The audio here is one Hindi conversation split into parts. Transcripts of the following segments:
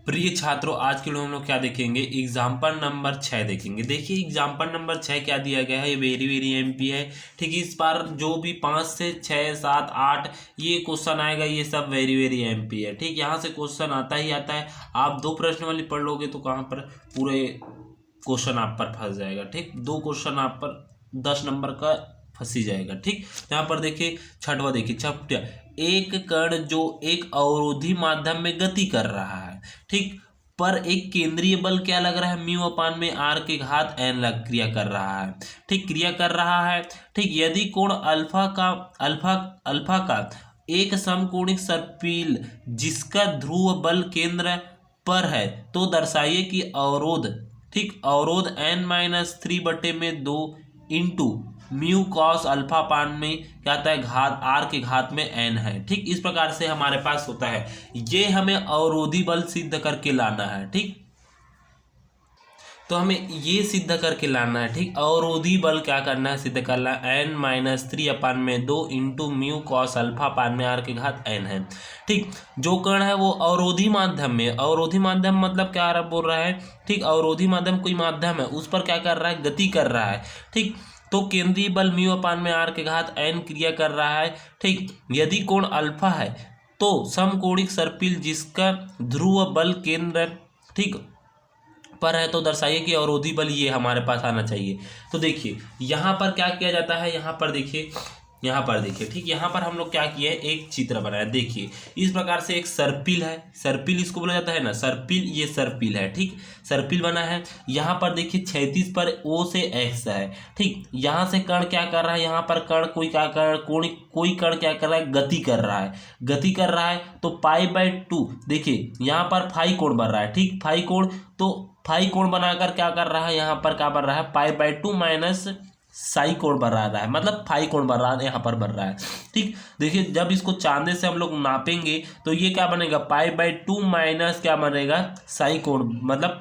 प्रिय छात्रों, आज के लिए हम लोग क्या देखेंगे, एग्जाम्पल नंबर 6 देखेंगे। देखिए एग्जाम्पल नंबर 6 क्या दिया गया है, ये वेरी वेरी एमपी है। ठीक है, इस बार जो भी 5 से 6 7 8 ये क्वेश्चन आएगा, ये सब वेरी वेरी एमपी है। ठीक, यहाँ से क्वेश्चन आता ही आता है। आप 2 प्रश्न वाली पढ़ लोगे तो कहाँ पर पूरे क्वेश्चन आप पर फंस जाएगा। ठीक, 2 क्वेश्चन आप पर 10 नंबर का फंसी जाएगा। ठीक, यहाँ पर देखिए छठवा, देखिए छठा, एक कण जो एक अवरोधी माध्यम में गति कर रहा है, ठीक, पर एक केंद्रीय बल क्या लग रहा है, म्यू अपान में आर के घात एन लग क्रिया कर रहा है। ठीक, क्रिया कर रहा है। ठीक, यदि कोण अल्फा का एक समकोणिक सर्पिल जिसका ध्रुव बल केंद्र पर है तो दर्शाइए कि अवरोध, ठीक, अवरोध n-3/2 into mu cos alpha पान में क्या आता है, घात आर के घात में n है। ठीक, इस प्रकार से हमारे पास होता है। ये हमें अवरोधी बल सिद्ध करके लाना है। ठीक, तो हमें ये सिद्ध करके लाना है। ठीक, अवरोधी बल क्या करना है, सिद्ध करना है n-3/2 into mu cos alpha पान में आर के घात n है। ठीक, जो कण है वो अवरोधी माध्यम में, अवरोधी माध्यम मतलब क्या बोल रहा है, ठीक, अवरोधी माध्यम कोई माध्यम है उस पर क्या कर रहा है, गति कर रहा है। ठीक, तो केंद्रीय बल म्यू अपान में आर के घात n क्रिया कर रहा है। ठीक, यदि कोण अल्फा है तो समकोणिक सर्पिल जिसका ध्रुव बल केंद्र, ठीक, पर है तो दर्शाइए कि अवरोधी बल ये हमारे पास आना चाहिए। तो देखिए यहाँ पर क्या किया जाता है, यहाँ पर देखिए, यहाँ पर देखिए। ठीक, यहाँ पर हम लोग क्या किए, एक चित्र बनाया। देखिए इस प्रकार से एक सर्पिल है, सर्पिल इसको बोला जाता है ना, सर्पिल, ये सर्पिल है। ठीक, सर्पिल बना है। यहाँ पर देखिए क्षैतिज पर O से X है। ठीक, यहाँ से कण क्या कर रहा है, यहाँ पर कण कोई क्या कर, कोई कण क्या कर रहा है, गति कर रहा है, गति कर रहा है। तो π/2 देखिए यहाँ पर फाई कोण बन रहा है। ठीक, फाई कोण, तो फाई कोण बनाकर क्या कर रहा है, यहाँ पर क्या बन रहा है, π/2 माइनस साई कोण बन रहा है, मतलब फाई कोण बन रहा है, यहाँ पर बन रहा है। ठीक, देखिए जब इसको चांदे से हम लोग नापेंगे तो ये क्या बनेगा, π/2 माइनस क्या बनेगा, साई कोण, मतलब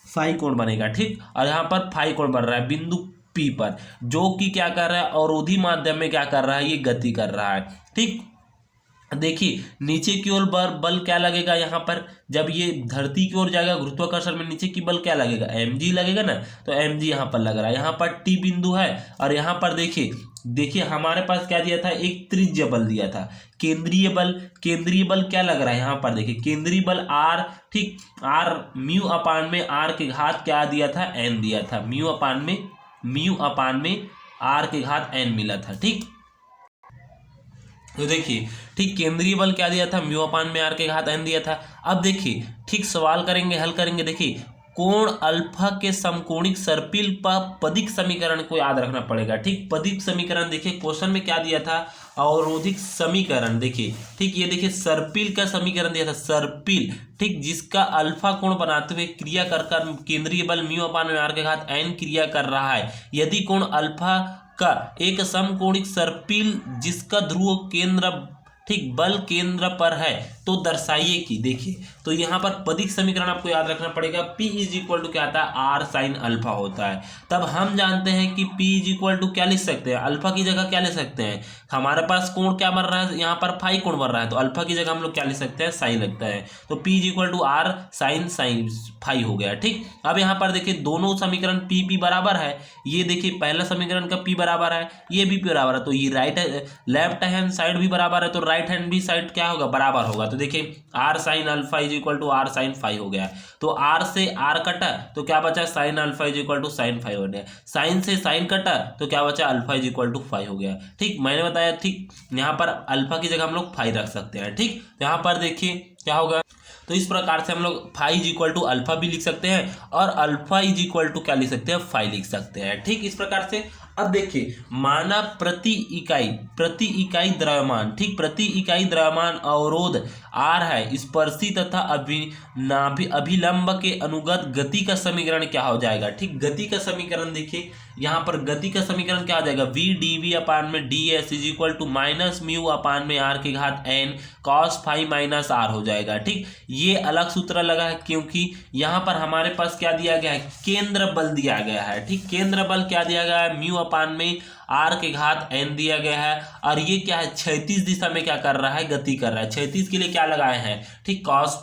फाई कोण बनेगा। ठीक, और यहाँ पर फाई कोण बन रहा है बिंदु P पर, जो कि क्या कर रहा है, अवरोधी माध्यम में क्या कर रहा है, ये गति कर रहा है। ठीक, देखिए नीचे की ओर बल क्या लगेगा, यहाँ पर जब ये धरती की ओर जाएगा गुरुत्वाकर्षण में, नीचे की बल क्या लगेगा, mg लगेगा ना, तो mg यहाँ पर लग रहा है। यहाँ पर T बिंदु है और यहाँ पर देखिए हमारे पास क्या दिया था, एक त्रिज्य बल दिया था, केंद्रीय बल, केंद्रीय बल क्या लग रहा है, यहाँ पर देखिए केंद्रीय बल r। ठीक, r म्यू अपान में r के घात क्या दिया था, n दिया था, म्यू अपान में r के घात n मिला था। ठीक, तो देखिए, ठीक, केंद्रीय बल क्या दिया था, म्यू अपान में आर के घात n दिया था। अब देखिए, ठीक, सवाल करेंगे, हल करेंगे। देखिए कोण अल्फा के समकोणिक सर्पिल पर पदिक समीकरण को याद रखना पड़ेगा। ठीक, पदिक समीकरण देखिए क्वेश्चन में क्या दिया था, अवरोधिक समीकरण। देखिए, ठीक, ये देखिए सर्पिल का समीकरण दिया था, सर्पिल, ठीक, जिसका अल्फा कोण बनाते हुए क्रिया कर केंद्रीय बल म्यू अपान में आर के घात n क्रिया कर रहा है। यदि कोण अल्फा का एक समकोणिक सर्पिल जिसका ध्रुव केंद्र, ठीक, बल केंद्र पर है तो दर्शाइए कि, देखिए तो यहाँ पर पदिक समीकरण आपको याद रखना पड़ेगा, P इज इक्वल टू क्या आता है, आर साइन अल्फा होता है। तब हम जानते हैं कि P इज इक्वल टू क्या लिख सकते हैं, अल्फा की जगह क्या ले सकते हैं, हमारे पास कोण क्या बन रहा है, यहाँ पर फाई कोण बन रहा है, तो अल्फा की जगह हम लोग क्या लिख सकते हैं, साइन लगता है। तो P is equal to R sine phi हो गया। ठीक, अब यहाँ पर देखिए दोनों समीकरण P बराबर है, ये देखिए पहला समीकरण का P बराबर है, ये भी बराबर है, तो ये लेफ्ट हैंड साइड भी बराबर है, तो राइट हैंड भी साइड क्या होगा, बराबर होगा। तो देखिए R sine alpha is equal to R sine phi हो गया। तो आर से आर कटा तो क्या बचा, sine alpha is equal to sine phi हो गया। साइन से साइन कटा तो क्या बचा, alpha is equal to phi हो गया। ठीक, मैंने बताया। ठीक, यहाँ पर अल्फा की जगह हम लोग फाई रख सकते हैं। ठीक, यहाँ पर देखिए क्या होगा, तो इस प्रकार से हम लोग phi is equal to alpha भी लिख सकते हैं और अल्फा इज इक्वल टू क्या लिख सकते हैं, फाई लिख सकते हैं। ठीक, इस प्रकार से। अब देखिए माना प्रति इकाई द्रव्यमान, ठीक, प्रति इकाई द्रव्यमान अवरोध R है, स्पर्शी तथा अभिलंब के अनुगत गति का समीकरण क्या हो जाएगा। ठीक, गति का समीकरण देखिए, यहाँ पर गति का समीकरण क्या आ जाएगा, v dv अपान में ds is equal to minus mu upon में r के घात n cos phi minus r हो जाएगा। ठीक, ये अलग सूत्र लगा है क्योंकि यहाँ पर हमारे पास क्या दिया गया है, केंद्र बल दिया गया है। ठीक, केंद्र बल क्या दिया गया है, म्यू अपान में आर के घात एन दिया गया है, और ये क्या है, 36 दिशा में क्या कर रहा है, गति कर रहा है। 36 के लिए क्या लगाए हैं, ठीक, cos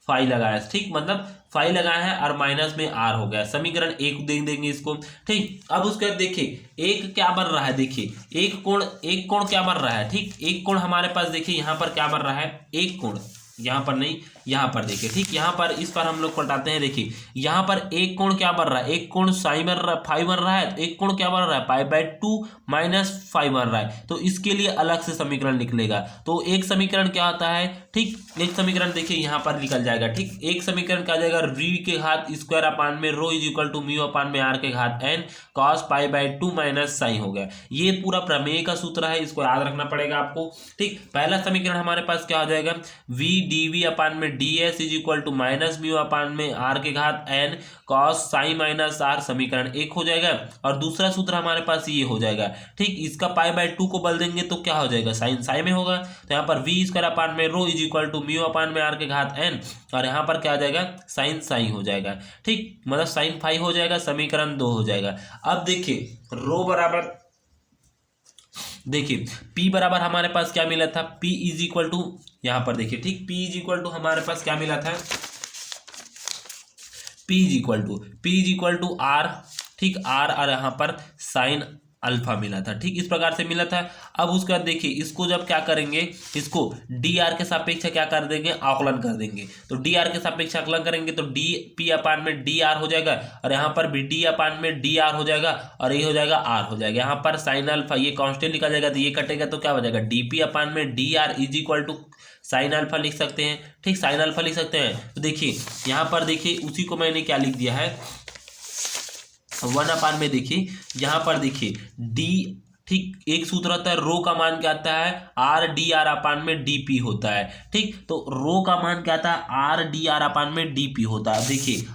फाई लगाया है, ठीक, मतलब फाई लगाया है और माइनस में आर हो गया। समीकरण एक दे देंगे इसको, ठीक। अब उसके बाद देखिए एक क्या बन रहा है, देखिए एक कोण क्या बन रहा है, ठीक, एक कोण हमारे पास देखिए यहाँ पर क्या बन रहा है, एक कोण, यहाँ पर नहीं, यहाँ पर देखिए, ठीक, यहाँ पर इस पर हम लोग पलटाते हैं। देखिए यहाँ पर एक कोण क्या बन रहा है, एक कोण साइन बन रहा है, फाइव बन रहा है, एक कोण क्या बन रहा है, π/2 माइनस 5 बन रहा है। तो इसके लिए अलग से समीकरण निकलेगा। तो एक समीकरण क्या होता है, ठीक, एक समीकरण देखिए यहाँ पर निकल जाएगा, ठीक। एक समीकरण क्या जाएगा, वी के घात स्क्वायर अपान में रो is equal to mu upon में आर के घात एन cos π/2 माइनस साइन हो गया। ये पूरा प्रमेय का सूत्र है, इसको याद रखना पड़ेगा आपको, ठीक। पहला समीकरण हमारे पास क्या हो जाएगा, वी डी अपान में D S is equal to minus mu upon में आर के घात n cos sine minus r, समीकरण एक हो जाएगा। और दूसरा सूत्र हमारे पास ये हो जाएगा, ठीक, इसका π/2 को बदल देंगे तो क्या हो जाएगा, साइन साइन में होगा। तो यहाँ पर वी स्क्वायर अपान में रो is equal to mu upon में आर के घात एन, और यहाँ पर क्या आ जाएगा, साइन साइन हो जाएगा, ठीक, मतलब साइन फाइव हो जाएगा, समीकरण 2 हो जाएगा। अब देखिए रो बराबर, देखिए P बराबर हमारे पास क्या मिला था, P इज इक्वल टू, यहाँ पर देखिए, ठीक, P इज इक्वल टू हमारे पास क्या मिला था, P is equal to R, ठीक, R, और यहाँ पर साइन अल्फा मिला था, ठीक, इस प्रकार से मिला था। अब उसके बाद देखिए इसको जब क्या करेंगे, इसको डी आर के सापेक्ष क्या कर देंगे, आकलन कर देंगे। तो डी आर के सापेक्ष आकलन करेंगे तो डी पी अपान में डी आर हो जाएगा, और यहाँ पर भी डी अपान में डी आर हो जाएगा, और ये हो जाएगा आर हो जाएगा। यहाँ पर साइन अल्फा ये कांस्टेंट निकल जाएगा, तो ये कटेगा तो क्या हो जाएगा, डी पी अपान में D R is equal to sine alpha लिख सकते हैं, ठीक, साइन अल्फा लिख सकते हैं। तो देखिए यहाँ पर देखिए उसी को मैंने क्या लिख दिया है, 1 अपान में, देखिए यहाँ पर देखिए डी, ठीक, एक सूत्र होता है रो का मान क्या आता है, आर डी आर अपान में डी पी होता है, ठीक। तो रो का मान क्या आता है, आर डी आर अपान में डी पी होता है। देखिए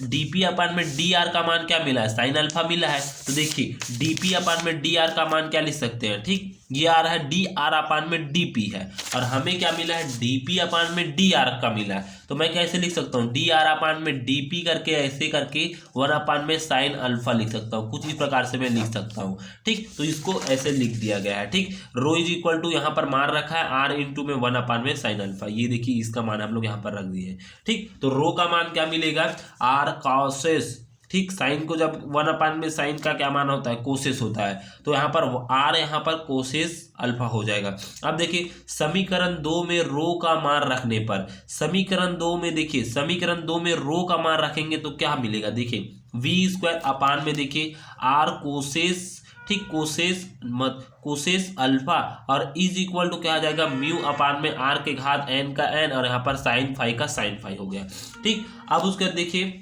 डीपी अपान में डी आर का मान क्या मिला है, साइन अल्फा मिला है। तो देखिए डीपी अपान में डी आर का मान क्या लिख सकते हैं, ठीक, ये आ रहा है डी आर अपान में डीपी है, और हमें क्या मिला है, डीपी अपान में डी आर का मिला है। तो मैं कैसे लिख सकता हूँ, डी आर अपान में डीपी करके ऐसे करके 1 अपान में साइन अल्फा लिख सकता हूँ, कुछ इस प्रकार से मैं लिख सकता हूँ, ठीक। तो इसको ऐसे लिख दिया गया है, ठीक। रो इज इक्वल टू यहाँ पर मान रखा है आर इंटू में 1 अपान में साइन अल्फा, ये देखिए इसका मान हम लोग यहाँ पर रख दिए, ठीक। तो रो का मान क्या मिलेगा, आर कॉसेस, ठीक, साइन को जब 1 अपान में साइन का क्या मान होता है, कोसेस होता है, तो यहाँ पर आर यहाँ पर कोसेस अल्फा हो जाएगा। अब देखिए समीकरण 2 में रो का मान रखने पर, समीकरण 2 में देखिए, समीकरण 2 में रो का मान रखेंगे तो क्या मिलेगा, देखिए वी स्क्वायर अपान में देखिए आर कोसेस, ठीक, कोसेस अल्फा, और इज इक्वल टू क्या आ जाएगा, म्यू अपान में आर के घात एन का एन, और यहाँ पर साइन फाइव का साइन फाइव हो गया, ठीक। अब उसके बाद देखिए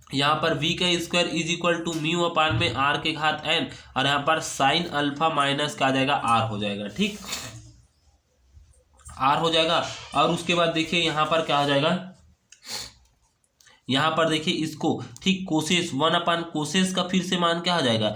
यहाँ पर v का square is equal to mu upon में आर के घात एन, और यहाँ पर साइन अल्फा माइनस का आ जाएगा आर हो जाएगा, ठीक, आर हो जाएगा। और उसके बाद देखिए यहाँ पर क्या हो जाएगा, यहाँ पर देखिए इसको, ठीक, कोसेस 1 अपान कोसेस का फिर से मान क्या हो जाएगा,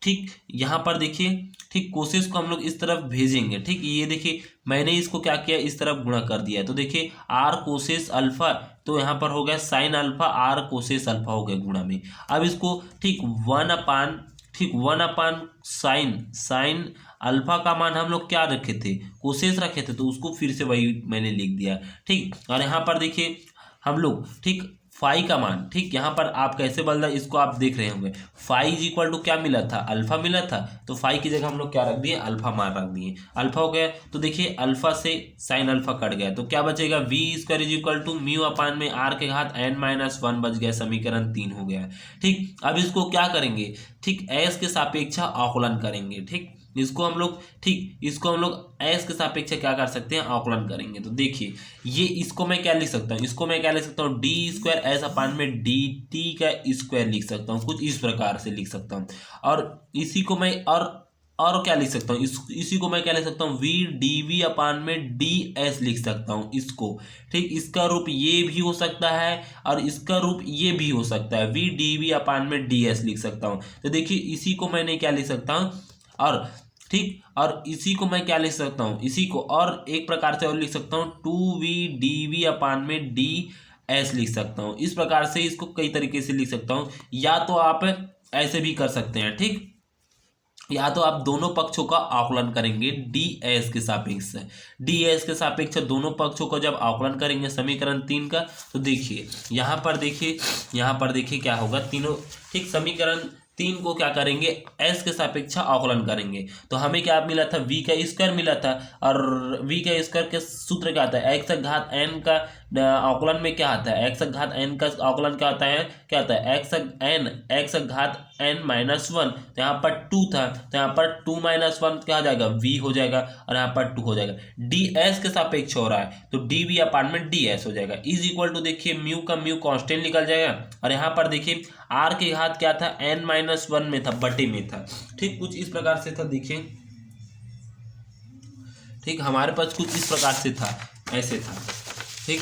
ठीक, यहाँ पर देखिए, ठीक, कोसेस को हम लोग इस तरफ भेजेंगे, ठीक, ये देखिए मैंने इसको क्या किया, इस तरफ गुणा कर दिया, तो देखिए आर कोसेस अल्फा, तो यहाँ पर हो गया sine alpha are causes alpha हो गया गुणा में। अब इसको, ठीक, 1 अपान, ठीक, 1 अपान साइन अल्फा का मान हम लोग क्या रखे थे, कोसेस रखे थे, तो उसको फिर से वही मैंने लिख दिया, ठीक। और यहाँ पर देखिए हम लोग, ठीक, फाई का मान, ठीक, यहाँ पर आप कैसे बदला इसको आप देख रहे होंगे, फाई इज इक्वल टू क्या मिला था, अल्फा मिला था, तो फाई की जगह हम लोग क्या रख दिए, अल्फा मान रख दिए, अल्फा हो गया। तो देखिए अल्फा से साइन अल्फा कट गया, तो क्या बचेगा, v square is equal to mu upon में आर के घात एन माइनस 1 बच गया, समीकरण 3 हो गया, ठीक। अब इसको क्या करेंगे, ठीक, एस के सापेक्ष आकलन करेंगे, ठीक, इसको हम लोग, ठीक, इसको हम लोग एस के सापेक्ष क्या कर सकते हैं, आकलन करेंगे। तो देखिए ये इसको मैं क्या लिख सकता हूँ, इसको मैं क्या लिख सकता हूँ, डी स्क्वायर एस अपान में डी टी का स्क्वायर लिख सकता हूँ, कुछ इस प्रकार से लिख सकता हूँ। और इसी को मैं और क्या लिख सकता हूँ, इसी को मैं क्या लिख सकता हूँ, वी डी वी अपान में डी एस लिख सकता हूँ इसको, ठीक। इसका रूप ये भी हो सकता है और इसका रूप ये भी हो सकता है, वी डी वी अपान में डी एस लिख सकता हूँ। तो देखिए इसी को मैंने क्या लिख सकता हूँ, और ठीक, और इसी को मैं क्या लिख सकता हूँ, इसी को और एक प्रकार से और लिख सकता हूँ, 2v अपान में डी एस लिख सकता हूँ। इस प्रकार से इसको कई तरीके से लिख सकता हूँ, या तो आप ऐसे भी कर सकते हैं, ठीक, या तो आप दोनों पक्षों का आकलन करेंगे डी एस के सापेक्ष, डी एस के सापेक्ष दोनों पक्षों का जब आकलन करेंगे समीकरण 3 का, तो देखिए यहाँ पर देखिए क्या होगा, तीनों ठीक समीकरण 3 को क्या करेंगे, एस के सापेक्ष आकलन करेंगे। तो हमें क्या मिला था, वी का स्क्वायर मिला था, और वी का स्क्वायर के सूत्र क्या आता है, एक्स घात एन का आकलन में क्या आता है, एक्स घात एन का आकलन क्या आता है, एक्स घात एन माइनस 1। तो यहाँ पर 2 था, तो यहाँ पर 2 माइनस 1 क्या हो जाएगा, वी हो जाएगा, और यहाँ पर 2 हो जाएगा। डी एस के सापेक्ष हो रहा है, तो डी वी अपान में डी एस हो जाएगा, इज इक्वल टू देखिए म्यू का म्यू कांस्टेंट निकल जाएगा, और यहाँ पर देखिए आर के घात क्या था, एन माइनस 1 में था, बटे में था। ठीक कुछ इस प्रकार से था, देखिए ठीक हमारे पास कुछ इस प्रकार से था, ऐसे था। ठीक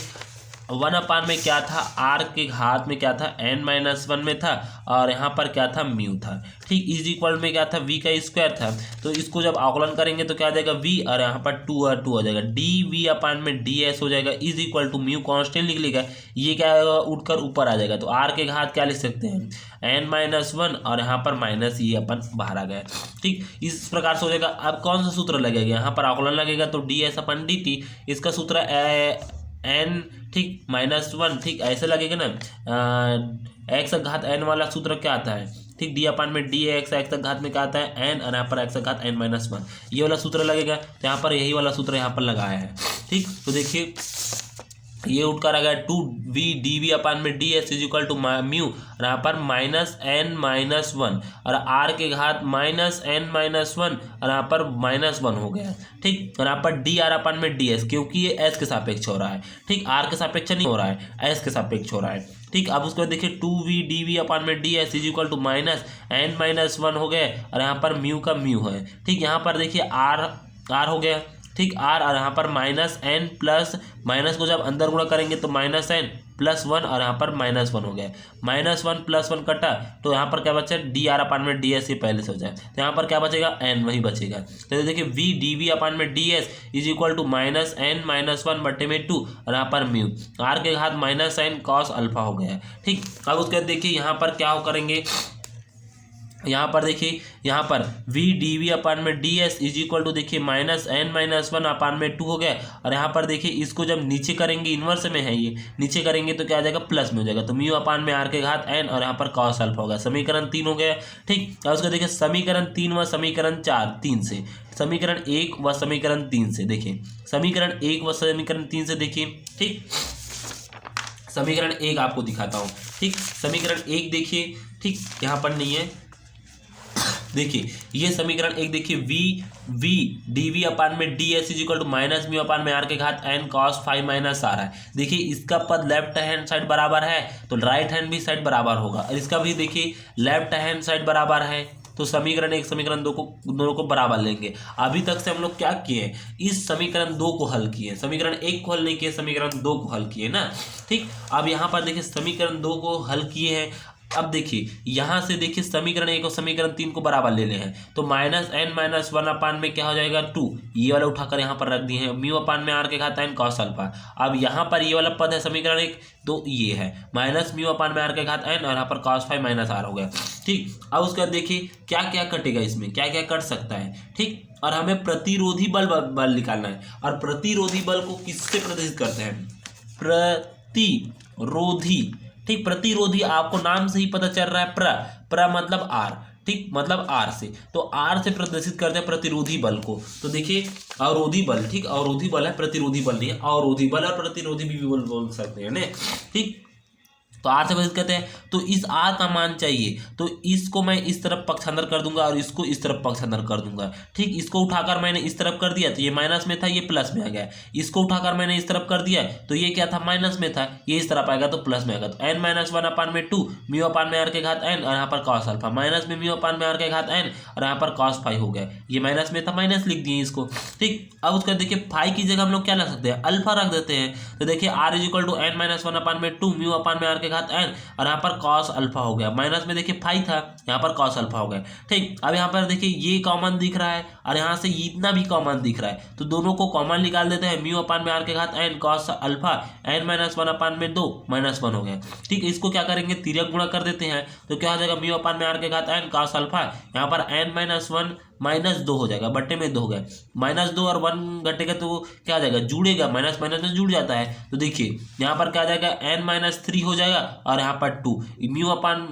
1 अपान में क्या था, आर के घात में क्या था, एन माइनस 1 में था, और यहाँ पर क्या था, म्यू था। ठीक इज इक्वल में क्या था, वी का स्क्वायर था, तो इसको जब आकलन करेंगे तो क्या आ जाएगा, वी, और यहाँ पर 2 और 2 आ जाएगा, डी वी अपान में डी एस हो जाएगा, is equal to mu constant लिख लेगा, ये क्या आएगा, उठकर ऊपर आ जाएगा। तो आर के घात क्या लिख सकते हैं, एन माइनस 1, और यहाँ पर माइनस ये अपन बाहर आ गया। ठीक इस प्रकार से हो जाएगा। अब कौन सा सूत्र लगेगा, यहाँ पर आकलन लगेगा, तो डी एस अपन डी टी, इसका सूत्र एन ठीक माइनस 1, ठीक ऐसे लगेगा ना, एक्स घात एन वाला सूत्र क्या आता है, ठीक डी अपान में डी एक्स, एक्स घात में क्या आता है, एन, और यहाँ पर एक्स घात एन माइनस 1, ये वाला सूत्र लगेगा। तो यहाँ पर यही वाला सूत्र यहाँ पर लगाया है। ठीक तो देखिए ये उठकर आ गया 2 वी डी वी अपान में D S is equal to mu, और यहाँ पर माइनस एन माइनस 1, और आर के घात माइनस एन माइनस 1, और यहाँ पर माइनस 1 हो गया। ठीक और यहाँ पर डी आर अपान में डी एस, क्योंकि ये एस के सापेक्ष हो रहा है। ठीक आर के सापेक्ष नहीं हो रहा है, एस के सापेक्ष हो रहा है। ठीक अब उसके बाद देखिए 2 वी डी वी अपान में D S is equal to minus N minus 1 हो गए, और यहाँ पर म्यू का म्यू है। ठीक यहाँ पर देखिए आर हो गया, ठीक आर, और यहाँ पर माइनस एन प्लस माइनस को जब अंदर गुणा करेंगे तो माइनस एन प्लस 1, और यहाँ पर माइनस 1 हो गया, माइनस 1 प्लस 1 कटा, तो यहाँ पर क्या बचा, डी आर अपान में डी एस, ये पहले से हो जाए, तो यहाँ पर क्या बचेगा, एन वही बचेगा। तो देखिए वी डी वी अपान में D S is equal to minus N minus 1 बटे में 2, और यहाँ पर म्यू, आर के घात माइनस एन कॉस अल्फा हो गया। ठीक अब उसके बाद देखिए यहाँ पर क्या हो करेंगे, यहाँ पर देखिए यहाँ पर v डी वी अपान में D S is equal to देखिए माइनस एन माइनस 1 अपान में 2 हो गया, और यहाँ पर देखिए इसको जब नीचे करेंगे, इन्वर्स में है ये, नीचे करेंगे तो क्या आ जाएगा, प्लस में हो जाएगा, तो म्यू अपान में आर के घात एन, और यहाँ पर कॉस अल्फा होगा। समीकरण 3 हो गया। ठीक और उसको देखिए समीकरण 3 व समीकरण 3 से, समीकरण 1 व समीकरण 3 से, देखिए समीकरण 1 व समीकरण 3 से देखिए। ठीक समीकरण 1 आपको दिखाता हूँ। ठीक समीकरण 1 देखिए, ठीक यहाँ पर नहीं है, देखिए ये समीकरण 1 देखिए वी डी वी अपान में D S is equal to minus mu upon में आर के घात एन कॉस 5 माइनस आर है। देखिए इसका पद लेफ्ट हैंड साइड बराबर है तो राइट हैंड भी साइड बराबर होगा, और इसका भी देखिए लेफ्ट हैंड साइड बराबर है, तो समीकरण 1 समीकरण 2 को दोनों को बराबर लेंगे। अभी तक से हम लोग क्या किए, इस समीकरण 2 को हल किए, समीकरण 1 को हल नहीं किए, समीकरण 2 को हल किए ना। ठीक अब यहाँ पर देखिए समीकरण 2 को हल किए हैं। अब देखिए यहाँ से देखिए समीकरण 1 और समीकरण 3 को बराबर लेने हैं, तो माइनस एन माइनस 1 अपान में क्या हो जाएगा 2, ये वाला उठाकर यहाँ पर रख दिए हैं, म्यू अपान में आर के घात एन कॉस अल्फा। अब यहाँ पर ये वाला पद है समीकरण 1, तो ये है माइनस म्यू अपान में आर के घात एन, और यहाँ पर कॉस 5 माइनस आर हो गया। ठीक अब उसके बाद देखिए क्या क्या कटेगा, इसमें क्या क्या कट सकता है। ठीक और हमें प्रतिरोधी बल निकालना है, और प्रतिरोधी बल को किससे प्रदर्शित करते हैं, प्रतिरोधी। ठीक प्रतिरोधी आपको नाम से ही पता चल रहा है, प्र मतलब आर, ठीक मतलब आर से, तो आर से प्रदर्शित करते हैं प्रतिरोधी बल को। तो देखिए अवरोधी बल, ठीक अवरोधी बल है, प्रतिरोधी बल नहीं है, अवरोधी बल और प्रतिरोधी भी बोल सकते हैं ना। ठीक तो आर से प्रदर्शित करते हैं, तो इस आर का मान चाहिए, तो इसको मैं इस तरफ पक्षांतर कर दूंगा और इसको इस तरफ पक्षांतर कर दूंगा। ठीक इसको उठाकर मैंने इस तरफ कर दिया तो ये माइनस में था, ये प्लस में आ गया। इसको उठाकर मैंने इस तरफ कर दिया तो ये क्या था, माइनस में था, ये इस तरफ आएगा तो प्लस में आएगा। तो एन माइनस 1 अपान में 2 म्यू अपान में आर के घात एन, और यहाँ पर कॉस अल्फा, माइनस में म्यू अपान में आर के घात एन, और यहाँ पर कॉस 5 हो गया। ये माइनस में था, माइनस लिख दिए इसको। ठीक अब उसका देखिए 5 की जगह हम लोग क्या लग सकते हैं, अल्फा रख देते हैं। तो देखिए R is equal to N minus 1 upon में 2 म्यू अपान में आर के घात n, और यहाँ पर cos अल्फा हो गया। माइनस में देखिए फाई था, यहाँ पर cos अल्फा हो गया। ठीक, अब यहाँ पर देखिए ये कॉमन दिख रहा है और यहाँ से इतना भी कॉमन दिख रहा है, तो दोनों को कॉमन निकाल देते हैं। म्यू अपान में आर के घात n cos alpha n minus one upon में 2 -1 हो गया। ठीक, इसको क्या करेंगे, तिर्यक गुणा कर देते हैं, तो क्या हो जाएगा, म्यू अपान में आर के घात n cos अल्फा, यहाँ पर n माइनस 1 -2 हो जाएगा, बट्टे में 2 हो गया। -2 और 1 घटेगा तो क्या आ जाएगा, जुड़ेगा, माइनस माइनस में जुड़ जाता है। तो देखिए यहाँ पर क्या आ जाएगा, n-3 हो जाएगा और यहाँ पर 2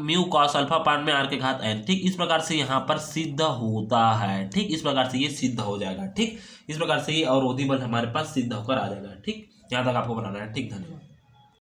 म्यू cos अल्फा अपान में आर के घात n। ठीक, इस प्रकार से यहाँ पर सिद्ध होता है। ठीक, इस प्रकार से ये सिद्ध हो जाएगा। ठीक, इस प्रकार से ये अवरोधी बल हमारे पास सिद्ध होकर आ जाएगा। ठीक, यहाँ तक आपको बनाना है। ठीक, धन्यवाद।